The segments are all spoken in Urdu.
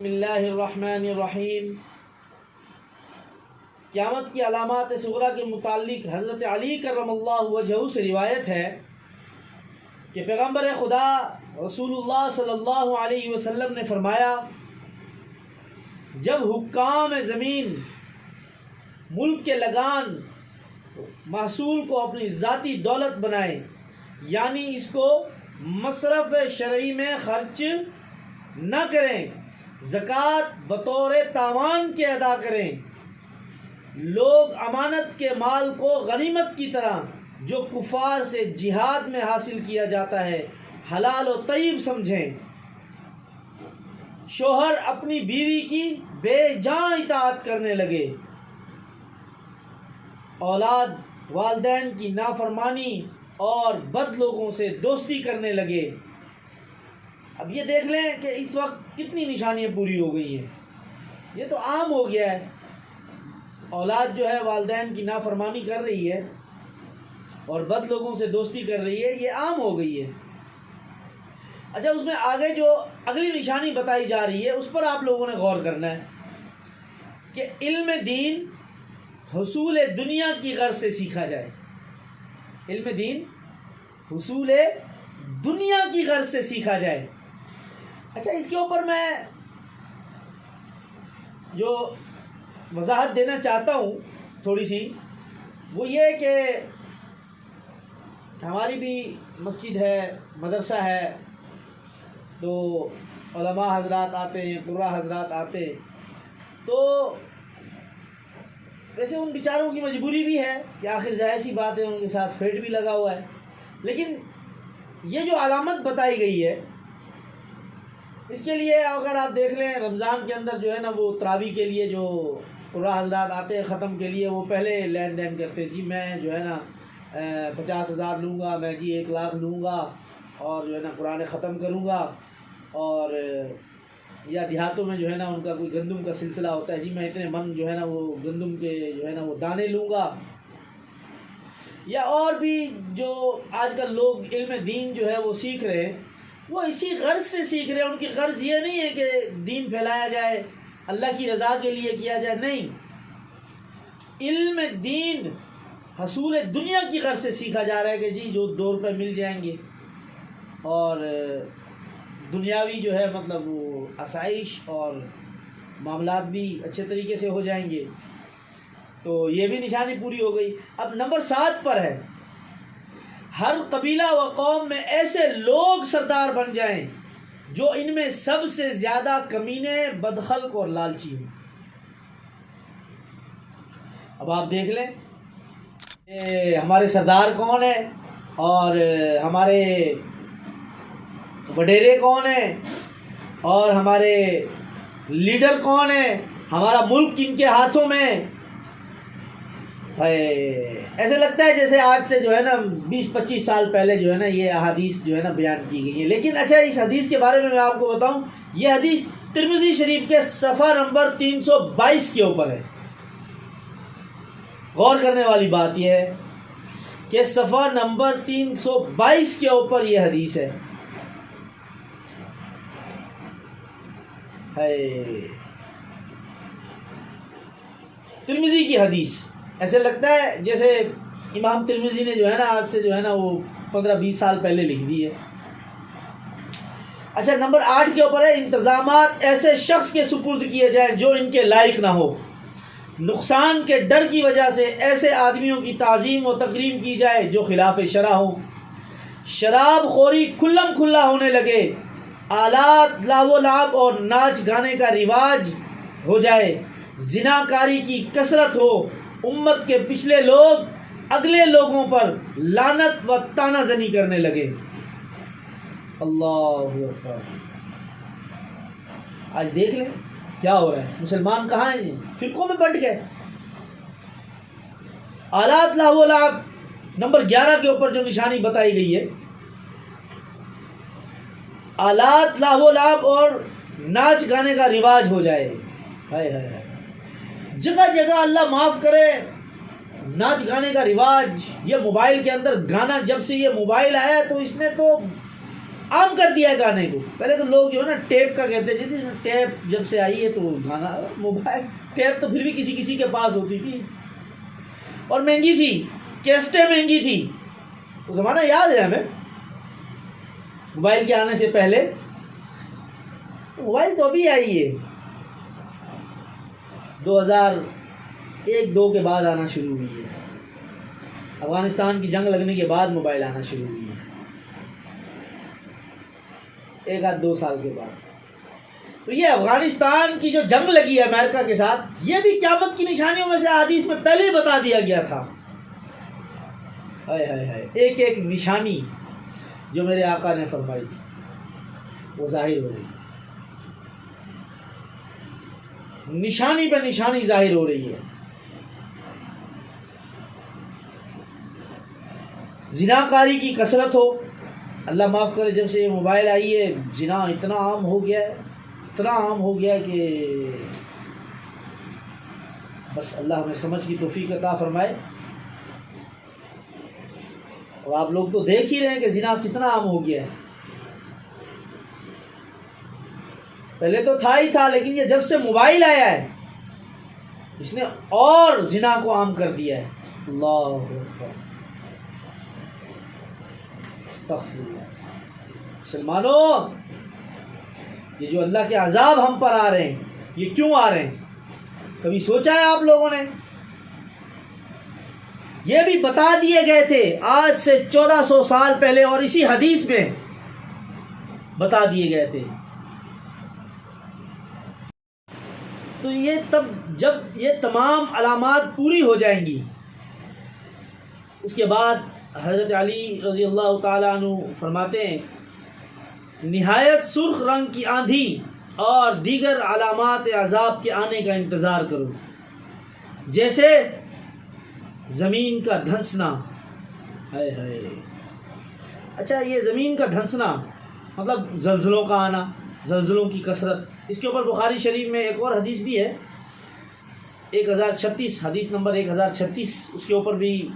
بسم اللہ الرحمن الرحیم۔ قیامت کی علامات صغریٰ کے متعلق حضرت علی کرم اللہ وجہہ سے روایت ہے کہ پیغمبر خدا رسول اللہ صلی اللہ علیہ وسلم نے فرمایا، جب حکام زمین ملک کے لگان محصول کو اپنی ذاتی دولت بنائیں، یعنی اس کو مصرف شرعی میں خرچ نہ کریں، زکوٰۃ بطور تاوان کے ادا کریں، لوگ امانت کے مال کو غنیمت کی طرح جو کفار سے جہاد میں حاصل کیا جاتا ہے حلال و طیب سمجھیں، شوہر اپنی بیوی کی بے جان اطاعت کرنے لگے، اولاد والدین کی نافرمانی اور بد لوگوں سے دوستی کرنے لگے۔ اب یہ دیکھ لیں کہ اس وقت کتنی نشانیاں پوری ہو گئی ہیں۔ یہ تو عام ہو گیا ہے، اولاد جو ہے والدین کی نافرمانی کر رہی ہے اور بد لوگوں سے دوستی کر رہی ہے، یہ عام ہو گئی ہے۔ اچھا، اس میں آگے جو اگلی نشانی بتائی جا رہی ہے اس پر آپ لوگوں نے غور کرنا ہے کہ علم دین حصول دنیا کی غرض سے سیکھا جائے۔ علم دین حصول دنیا کی غرض سے سیکھا جائے۔ اچھا، اس کے اوپر میں جو وضاحت دینا چاہتا ہوں تھوڑی سی، وہ یہ کہ ہماری بھی مسجد ہے، مدرسہ ہے، تو علماء حضرات آتے ہیں، قراء حضرات آتے، تو ویسے ان بیچاروں کی مجبوری بھی ہے کہ آخر ظاہر سی بات ہے ان کے ساتھ فیٹ بھی لگا ہوا ہے، لیکن یہ جو علامت بتائی گئی ہے اس کے لیے اگر آپ دیکھ لیں، رمضان کے اندر جو ہے نا وہ تراویح کے لیے جو قراء حضرات آتے ہیں ختم کے لیے، وہ پہلے لین دین کرتے ہیں، جی میں جو ہے نا 50,000 لوں گا، میں جی 1,00,000 لوں گا اور جو ہے نا قرآن ختم کروں گا، اور یا دیہاتوں میں جو ہے نا ان کا کوئی گندم کا سلسلہ ہوتا ہے، جی میں اتنے من جو ہے نا وہ گندم کے جو ہے نا وہ دانے لوں گا، یا اور بھی جو آج کل لوگ علم دین جو ہے وہ سیکھ رہے ہیں، وہ اسی غرض سے سیکھ رہے ہیں۔ ان کی غرض یہ نہیں ہے کہ دین پھیلایا جائے، اللہ کی رضا کے لیے کیا جائے، نہیں، علم دین حصول دنیا کی غرض سے سیکھا جا رہا ہے کہ جی جو 2 روپے مل جائیں گے اور دنیاوی جو ہے مطلب وہ آسائش اور معاملات بھی اچھے طریقے سے ہو جائیں گے، تو یہ بھی نشانی پوری ہو گئی۔ اب نمبر 7 پر ہے، ہر قبیلہ و قوم میں ایسے لوگ سردار بن جائیں جو ان میں سب سے زیادہ کمینے، بدخلق اور لالچی ہوں۔ اب آپ دیکھ لیں ہمارے سردار کون ہیں اور ہمارے وڈیرے کون ہیں اور ہمارے لیڈر کون ہیں، ہمارا ملک کن کے ہاتھوں میں ہے۔ ایسے لگتا ہے جیسے آج سے جو ہے نا 20-25 سال پہلے جو ہے نا یہ احادیث جو ہے نا بیان کی گئی ہے۔ لیکن اچھا، اس حدیث کے بارے میں آپ کو بتاؤں، یہ حدیث ترمذی شریف کے صفحہ نمبر 322 کے اوپر ہے۔ غور کرنے والی بات یہ ہے کہ صفحہ نمبر 322 کے اوپر یہ حدیث ہے۔ ترمذی کی حدیث، ایسے لگتا ہے جیسے امام ترمذی نے جو ہے نا آج سے جو ہے نا وہ 15-20 سال پہلے لکھ دی ہے۔ اچھا، نمبر 8 کے اوپر ہے، انتظامات ایسے شخص کے سپرد کیے جائیں جو ان کے لائق نہ ہو، نقصان کے ڈر کی وجہ سے ایسے آدمیوں کی تعظیم و تکریم کی جائے جو خلاف شرع ہو، شراب خوری کھلم کھلا ہونے لگے، آلات لاو و لعب اور ناچ گانے کا رواج ہو جائے، زنا کاری کی کثرت ہو، امت کے پچھلے لوگ اگلے لوگوں پر لعنت و طعنہ زنی کرنے لگے۔ اللہ اکبر! آج دیکھ لیں کیا ہو رہا ہے، مسلمان کہاں ہیں، فرقوں میں بٹ گئے۔ آلات لاو و لعب نمبر 11 کے اوپر جو نشانی بتائی گئی ہے، آلات لاو و لعب اور ناچ گانے کا رواج ہو جائے۔ ہائے ہائے ہائے، جگہ جگہ اللہ معاف کرے ناچ گانے کا رواج۔ یہ موبائل کے اندر گانا، جب سے یہ موبائل آیا تو اس نے تو عام کر دیا ہے گانے کو. پہلے تو لوگ جو ہے نا ٹیپ کا کہتے تھے، ٹیپ جب سے آئی ہے تو گانا موبائل. ٹیپ تو پھر بھی کسی کسی کے پاس ہوتی تھی اور مہنگی تھی، کیسٹیں مہنگی تھی. وہ زمانہ یاد ہے ہمیں موبائل کے آنے سے پہلے. موبائل تو ابھی آئی ہے 2001-2 کے بعد آنا شروع ہوئی ہے. افغانستان کی جنگ لگنے کے بعد موبائل آنا شروع ہوئی ہے، 1-2 سال کے بعد. تو یہ افغانستان کی جو جنگ لگی ہے امریکہ کے ساتھ، یہ بھی قیامت کی نشانیوں میں سے حدیث میں پہلے ہی بتا دیا گیا تھا. ہائے ہائے ہائے، ایک ایک نشانی جو میرے آقا نے فرمائی تھی وہ ظاہر ہو رہی ہے. نشانی پہ نشانی ظاہر ہو رہی ہے. زناکاری کی کثرت ہو. اللہ معاف کرے، جب سے یہ موبائل آئی ہے زنا اتنا عام ہو گیا ہے، اتنا عام ہو گیا ہے کہ بس اللہ ہمیں سمجھ کی توفیق عطا فرمائے. اور آپ لوگ تو دیکھ ہی رہے ہیں کہ زنا کتنا عام ہو گیا ہے. پہلے تو تھا ہی تھا، لیکن یہ جب سے موبائل آیا ہے اس نے اور زنا کو عام کر دیا ہے. اللہ اکبر، استغفر اللہ. مسلمانوں، یہ جو اللہ کے عذاب ہم پر آ رہے ہیں یہ کیوں آ رہے ہیں؟ کبھی سوچا ہے آپ لوگوں نے؟ یہ بھی بتا دیے گئے تھے آج سے 1400 سال پہلے، اور اسی حدیث میں بتا دیے گئے تھے. تو یہ تب جب یہ تمام علامات پوری ہو جائیں گی، اس کے بعد حضرت علی رضی اللہ تعالیٰ عنہ فرماتے ہیں نہایت سرخ رنگ کی آندھی اور دیگر علامات عذاب کے آنے کا انتظار کرو، جیسے زمین کا دھنسنا. ہائے ہائے. اچھا، یہ زمین کا دھنسنا مطلب زلزلوں کا آنا، زلزلوں کی کثرت. اس کے اوپر بخاری شریف میں ایک اور حدیث بھی ہے 1036، حدیث نمبر 1036. اس کے اوپر بھی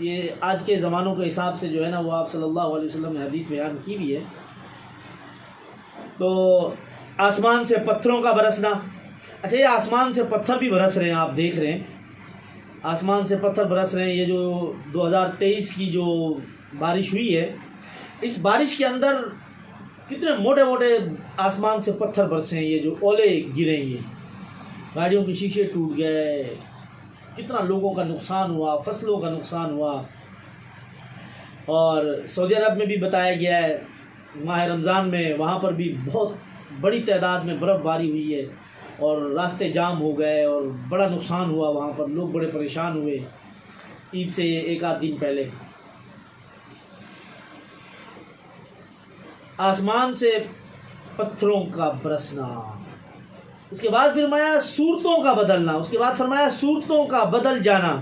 یہ آج کے زمانوں کے حساب سے جو ہے نا وہ آپ صلی اللہ علیہ وسلم نے حدیث بیان کی بھی ہے. تو آسمان سے پتھروں کا برسنا. اچھا، یہ آسمان سے پتھر بھی برس رہے ہیں، آپ دیکھ رہے ہیں آسمان سے پتھر برس رہے ہیں. یہ جو 2023 کی جو بارش ہوئی ہے، اس بارش کے اندر کتنے موٹے موٹے آسمان سے پتھر برسے ہیں. یہ جو اولے گرے ہیں، یہ گاڑیوں کے شیشے ٹوٹ گئے، کتنا لوگوں کا نقصان ہوا، فصلوں کا نقصان ہوا. اور سعودی عرب میں بھی بتایا گیا ہے ماہ رمضان میں وہاں پر بھی بہت بڑی تعداد میں برف باری ہوئی ہے اور راستے جام ہو گئے اور بڑا نقصان ہوا. وہاں پر لوگ بڑے پریشان ہوئے عید سے 1-8 دن پہلے. آسمان سے پتھروں کا برسنا. اس کے بعد فرمایا صورتوں کا بدلنا. اس کے بعد فرمایا صورتوں کا بدل جانا.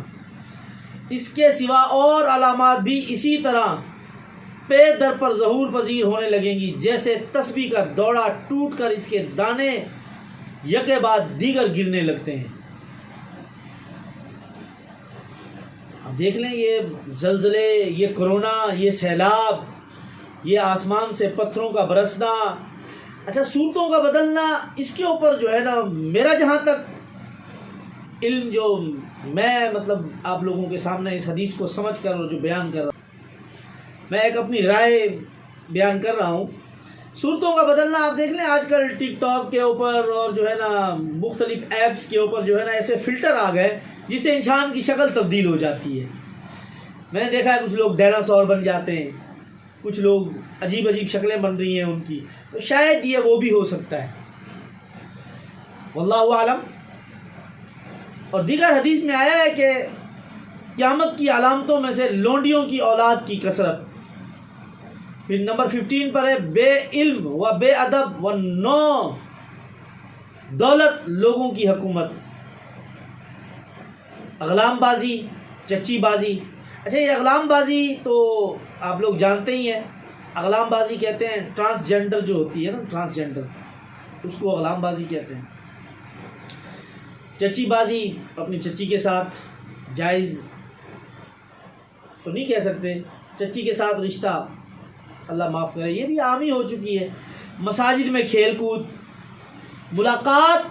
اس کے سوا اور علامات بھی اسی طرح پے در پر ظہور پذیر ہونے لگیں گی، جیسے تسبیح کا دوڑا ٹوٹ کر اس کے دانے یکے بعد دیگر گرنے لگتے ہیں. اب دیکھ لیں یہ زلزلے، یہ کرونا، یہ سیلاب، یہ آسمان سے پتھروں کا برسنا. اچھا، صورتوں کا بدلنا، اس کے اوپر جو ہے نا میرا جہاں تک علم، جو میں مطلب آپ لوگوں کے سامنے اس حدیث کو سمجھ کر اور جو بیان کر رہا ہوں، میں ایک اپنی رائے بیان کر رہا ہوں. صورتوں کا بدلنا، آپ دیکھ لیں آج کل ٹک ٹاک کے اوپر اور جو ہے نا مختلف ایپس کے اوپر جو ہے نا ایسے فلٹر آ گئے جس سے انسان کی شکل تبدیل ہو جاتی ہے. میں نے دیکھا ہے کچھ لوگ ڈائناسور بن جاتے ہیں، کچھ لوگ عجیب عجیب شکلیں بن رہی ہیں ان کی. تو شاید یہ وہ بھی ہو سکتا ہے، واللہ عالم. اور دیگر حدیث میں آیا ہے کہ قیامت کی علامتوں میں سے لونڈیوں کی اولاد کی کثرت. پھر نمبر 15 پر ہے بے علم و بے ادب و نو دولت لوگوں کی حکومت. اغلام بازی، چچی بازی. اچھا، یہ اغلام بازی تو آپ لوگ جانتے ہی ہیں. اغلام بازی کہتے ہیں ٹرانسجنڈر جو ہوتی ہے نا، ٹرانسجنڈر، اس کو اغلام بازی کہتے ہیں. چچی بازی، اپنی چچی کے ساتھ جائز تو نہیں کہہ سکتے، چچی کے ساتھ رشتہ اللہ معاف کرے، یہ بھی عام ہی ہو چکی ہے۔ مساجد میں کھیل کود، ملاقات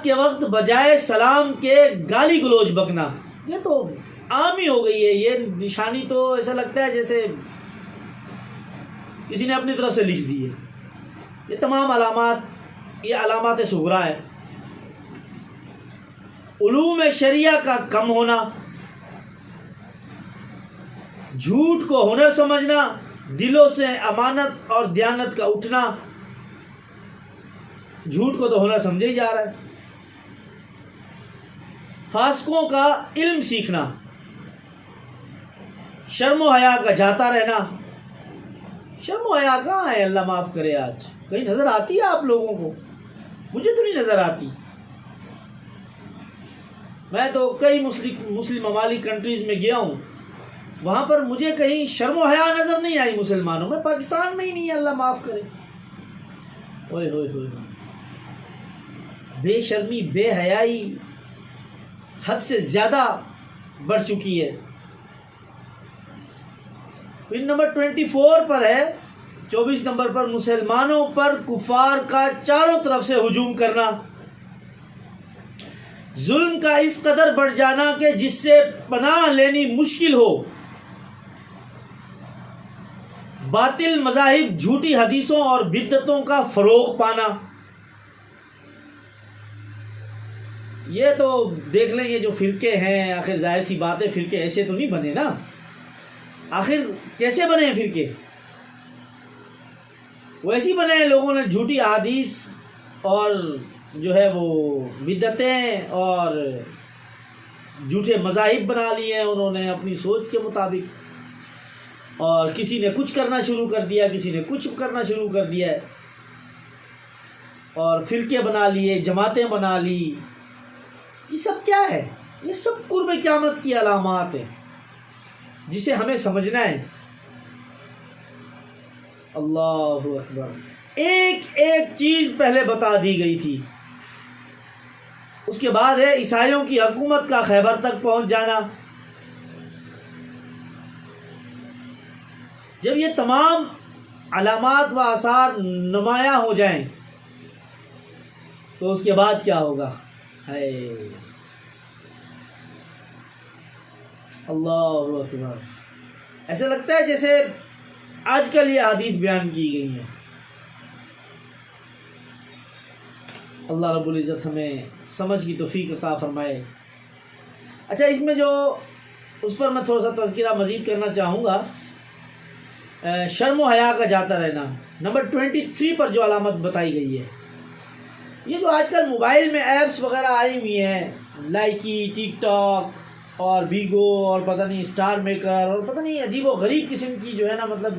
کے وقت بجائے سلام کے گالی گلوچ بکنا، یہ تو عام ہی ہو گئی ہے۔ یہ نشانی تو ایسا لگتا ہے جیسے کسی نے اپنی طرف سے لکھ دی ہے۔ یہ تمام علامات، یہ علامات صغریٰ ہے۔ علوم شریعہ کا کم ہونا، جھوٹ کو ہنر سمجھنا، دلوں سے امانت اور دیانت کا اٹھنا۔ جھوٹ کو تو ہنر سمجھا ہی جا رہا ہے۔ فاسقوں کا علم سیکھنا، شرم و حیا کا جاتا رہنا۔ شرم و حیا کہاں ہے، اللہ معاف کرے، آج کہیں نظر آتی ہے آپ لوگوں کو؟ مجھے تو نہیں نظر آتی۔ میں تو کئی مسلم ممالک کنٹریز میں گیا ہوں، وہاں پر مجھے کہیں شرم و حیا نظر نہیں آئی مسلمانوں میں۔ پاکستان میں ہی نہیں ہے، اللہ معاف کرے۔ اوئے ہوئے ہوئے، بے شرمی، بے حیائی حد سے زیادہ بڑھ چکی ہے۔ پن نمبر 24 پر ہے، 24 نمبر پر، مسلمانوں پر کفار کا چاروں طرف سے ہجوم کرنا، ظلم کا اس قدر بڑھ جانا کہ جس سے پناہ لینی مشکل ہو، باطل مذاہب، جھوٹی حدیثوں اور بدعتوں کا فروغ پانا۔ یہ تو دیکھ لیں، یہ جو فرقے ہیں، آخر ظاہر سی بات ہے، فرقے ایسے تو نہیں بنے نا۔ آخر کیسے بنے ہیں فرقے؟ ویسی بنے ہیں، لوگوں نے جھوٹی احادیث اور جو ہے وہ بدعتیں اور جھوٹے مذاہب بنا لیے ہیں انہوں نے اپنی سوچ کے مطابق، اور کسی نے کچھ کرنا شروع کر دیا، کسی نے کچھ کرنا شروع کر دیا ہے، اور فرقے بنا لیے، جماعتیں بنا لی۔ یہ سب کیا ہے؟ یہ سب قرب قیامت کی علامات ہیں جسے ہمیں سمجھنا ہے۔ اللہ اکبر، ایک ایک چیز پہلے بتا دی گئی تھی۔ اس کے بعد ہے عیسائیوں کی حکومت کا خیبر تک پہنچ جانا۔ جب یہ تمام علامات و آثار نمایاں ہو جائیں تو اس کے بعد کیا ہوگا؟ ہے اللہ اکبر، ایسے لگتا ہے جیسے آج کل یہ حدیث بیان کی گئی ہے۔ اللہ رب العزت ہمیں سمجھ کی توفیق عطا فرمائے۔ اچھا، اس میں جو اس پر میں تھوڑا سا تذکرہ مزید کرنا چاہوں گا، شرم و حیا کا جاتا رہنا۔ نمبر 23 پر جو علامت بتائی گئی ہے، یہ جو آج کل موبائل میں ایپس وغیرہ آئی ہوئی ہیں، لائکی، ٹک ٹاک اور بیگو اور پتہ نہیں اسٹار میکر اور پتہ نہیں عجیب و غریب قسم کی جو ہے نا، مطلب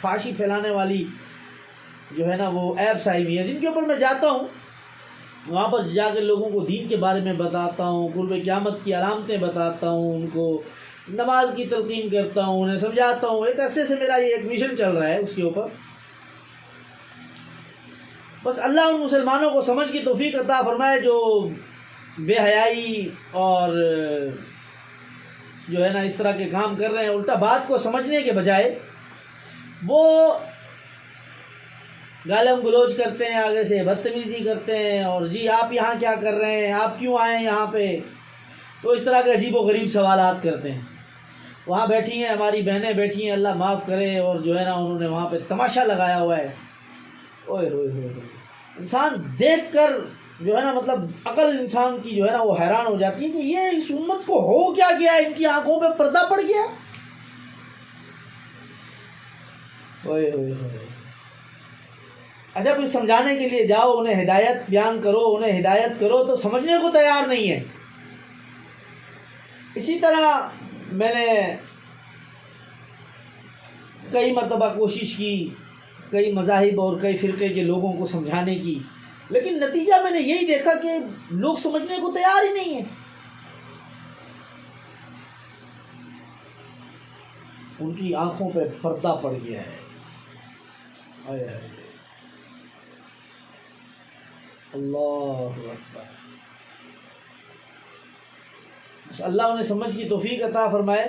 فحاشی پھیلانے والی جو ہے نا وہ ایپس آئی ہوئی ہیں، جن کے اوپر میں جاتا ہوں، وہاں پر جا کے لوگوں کو دین کے بارے میں بتاتا ہوں، قرب قیامت کی علامتیں بتاتا ہوں، ان کو نماز کی تلقین کرتا ہوں، انہیں سمجھاتا ہوں۔ ایک عرصے سے میرا یہ ایک مشن چل رہا ہے اس کے اوپر۔ بس اللہ ان مسلمانوں کو سمجھ کی توفیق عطا فرمائے جو بے حیائی اور جو ہے نا اس طرح کے کام کر رہے ہیں۔ الٹا بات کو سمجھنے کے بجائے وہ گالم گلوچ کرتے ہیں، آگے سے بدتمیزی کرتے ہیں، اور جی آپ یہاں کیا کر رہے ہیں، آپ کیوں آئے ہیں یہاں پہ، تو اس طرح کے عجیب و غریب سوالات کرتے ہیں۔ وہاں بیٹھی ہیں ہماری بہنیں، بیٹھی ہیں، اللہ معاف کرے، اور جو ہے نا انہوں نے وہاں پہ تماشا لگایا ہوا ہے۔ اوئے ہوئے ہوئے، انسان دیکھ کر جو ہے نا مطلب عقل انسان کی جو ہے نا وہ حیران ہو جاتی ہے کہ یہ اس امت کو ہو کیا گیا، ان کی آنکھوں پہ پردہ پڑ گیا۔ اوئے ہوئے ہوئے، اچھا پھر سمجھانے کے لیے جاؤ، انہیں ہدایت بیان کرو، انہیں ہدایت کرو تو سمجھنے کو تیار نہیں ہے۔ اسی طرح میں نے کئی مرتبہ کوشش کی کئی مذاہب اور کئی فرقے کے لوگوں کو سمجھانے کی، لیکن نتیجہ میں نے یہی دیکھا کہ لوگ سمجھنے کو تیار ہی نہیں ہیں۔ ان کی آنکھوں پہ پردہ پڑ گیا ہے۔ اللہ اکبر، اللہ انہیں سمجھ کی توفیق عطا فرمائے۔